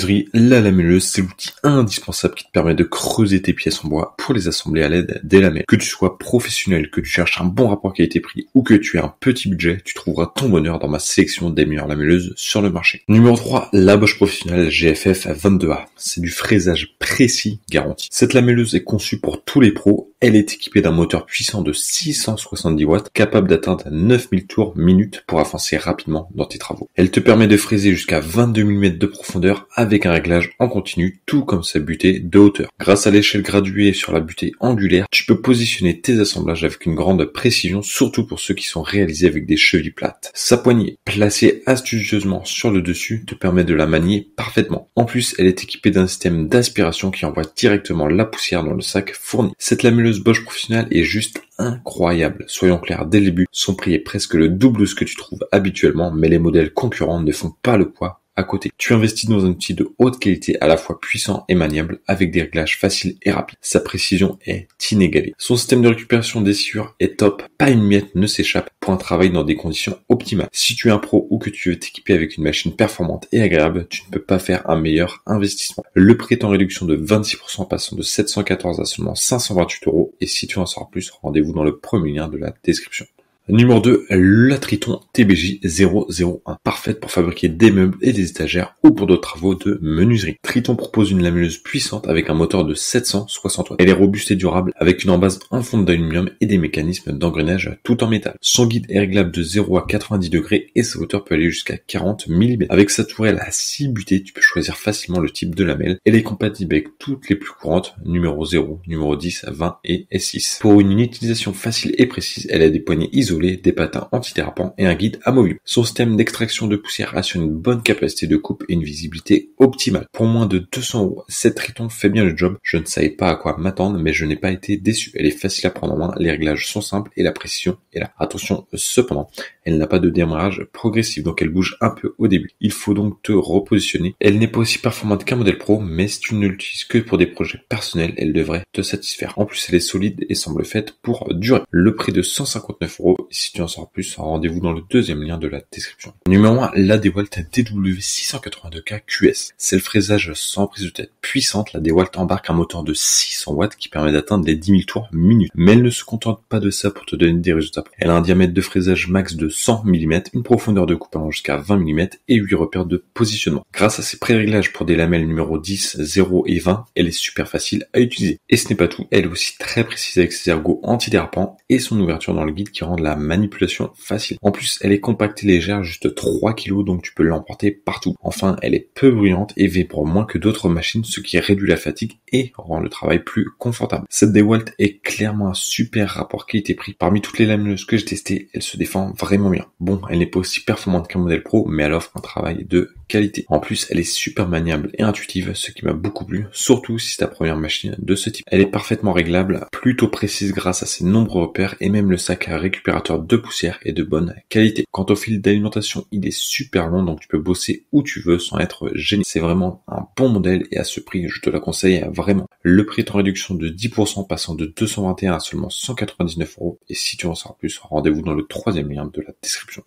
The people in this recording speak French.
menuiserie, la lamelleuse, c'est l'outil indispensable qui te permet de creuser tes pièces en bois pour les assembler à l'aide des lamelles. Que tu sois professionnel, que tu cherches un bon rapport qualité-prix ou que tu aies un petit budget, tu trouveras ton bonheur dans ma sélection des meilleures lamelleuses sur le marché. Numéro 3, la Bosch Professionnelle GFF 22A. C'est du fraisage précis garanti. Cette lamelleuse est conçue pour tous les pros. Elle est équipée d'un moteur puissant de 670 watts, capable d'atteindre 9000 tours minute pour avancer rapidement dans tes travaux. Elle te permet de fraiser jusqu'à 22 mm de profondeur avec un réglage en continu, tout comme sa butée de hauteur. Grâce à l'échelle graduée sur la butée angulaire, tu peux positionner tes assemblages avec une grande précision, surtout pour ceux qui sont réalisés avec des chevilles plates. Sa poignée, placée astucieusement sur le dessus, te permet de la manier parfaitement. En plus, elle est équipée d'un système d'aspiration qui envoie directement la poussière dans le sac fourni. Cette lamelleuse Bosch Professionnelle est juste incroyable. Soyons clairs dès le début, son prix est presque le double de ce que tu trouves habituellement, mais les modèles concurrents ne font pas le poids à côté. Tu investis dans un outil de haute qualité à la fois puissant et maniable avec des réglages faciles et rapides. Sa précision est inégalée. Son système de récupération des sciures est top. Pas une miette ne s'échappe pour un travail dans des conditions optimales. Si tu es un pro ou que tu veux t'équiper avec une machine performante et agréable, tu ne peux pas faire un meilleur investissement. Le prix est en réduction de 26% passant de 714 à seulement 528 €. Et si tu en sors plus, rendez-vous dans le premier lien de la description. Numéro 2, la Triton TBJ 001, parfaite pour fabriquer des meubles et des étagères ou pour d'autres travaux de menuiserie. Triton propose une lamelleuse puissante avec un moteur de 760 watts. Elle est robuste et durable avec une embase en fonte d'aluminium et des mécanismes d'engrenage tout en métal. Son guide est réglable de 0 à 90 degrés et sa hauteur peut aller jusqu'à 40 mm. Avec sa tourelle à 6 butées, tu peux choisir facilement le type de lamelle. Elle est compatible avec toutes les plus courantes, numéro 0, numéro 10, 20 et S6. Pour une utilisation facile et précise, elle a des poignées isolées, des patins antidérapants et un guide amovible. Son système d'extraction de poussière assure une bonne capacité de coupe et une visibilité optimale. Pour moins de 200 €, cette Triton fait bien le job. Je ne savais pas à quoi m'attendre, mais je n'ai pas été déçu. Elle est facile à prendre en main, les réglages sont simples et la précision est là. Attention, cependant, elle n'a pas de démarrage progressif, donc elle bouge un peu au début. Il faut donc te repositionner. Elle n'est pas aussi performante qu'un modèle pro, mais si tu ne l'utilises que pour des projets personnels, elle devrait te satisfaire. En plus, elle est solide et semble faite pour durer. Le prix de 159 €. Si tu en sors plus, rendez-vous dans le deuxième lien de la description. Numéro 1, la DeWalt DW682K QS. C'est le fraisage sans prise de tête. Puissante, la DeWalt embarque un moteur de 600 watts qui permet d'atteindre les 10 000 tours minute. Mais elle ne se contente pas de ça pour te donner des résultats. Elle a un diamètre de fraisage max de 100 mm, une profondeur de coupe allant jusqu'à 20 mm et 8 repères de positionnement. Grâce à ses pré-réglages pour des lamelles numéro 10, 0 et 20, elle est super facile à utiliser. Et ce n'est pas tout, elle est aussi très précise avec ses ergots antidérapants et son ouverture dans le guide qui rend la manipulation facile. En plus, elle est compacte et légère, juste 3 kg, donc tu peux l'emporter partout. Enfin, elle est peu bruyante et vibre moins que d'autres machines, ce qui réduit la fatigue et rend le travail plus confortable. Cette DeWalt est clairement un super rapport qualité-prix. Parmi toutes les lamelleuses que j'ai testées, elle se défend vraiment bien. Bon, elle n'est pas aussi performante qu'un modèle pro, mais elle offre un travail de qualité. En plus, elle est super maniable et intuitive, ce qui m'a beaucoup plu, surtout si c'est ta première machine de ce type. Elle est parfaitement réglable, plutôt précise grâce à ses nombreux repères et même le sac récupérateur de poussière est de bonne qualité. Quant au fil d'alimentation, il est super long, donc tu peux bosser où tu veux sans être gêné. C'est vraiment un bon modèle et à ce prix, je te la conseille vraiment. Le prix est en réduction de 10%, passant de 221 à seulement 199 €. Et si tu en sors plus, rendez-vous dans le troisième lien de la description.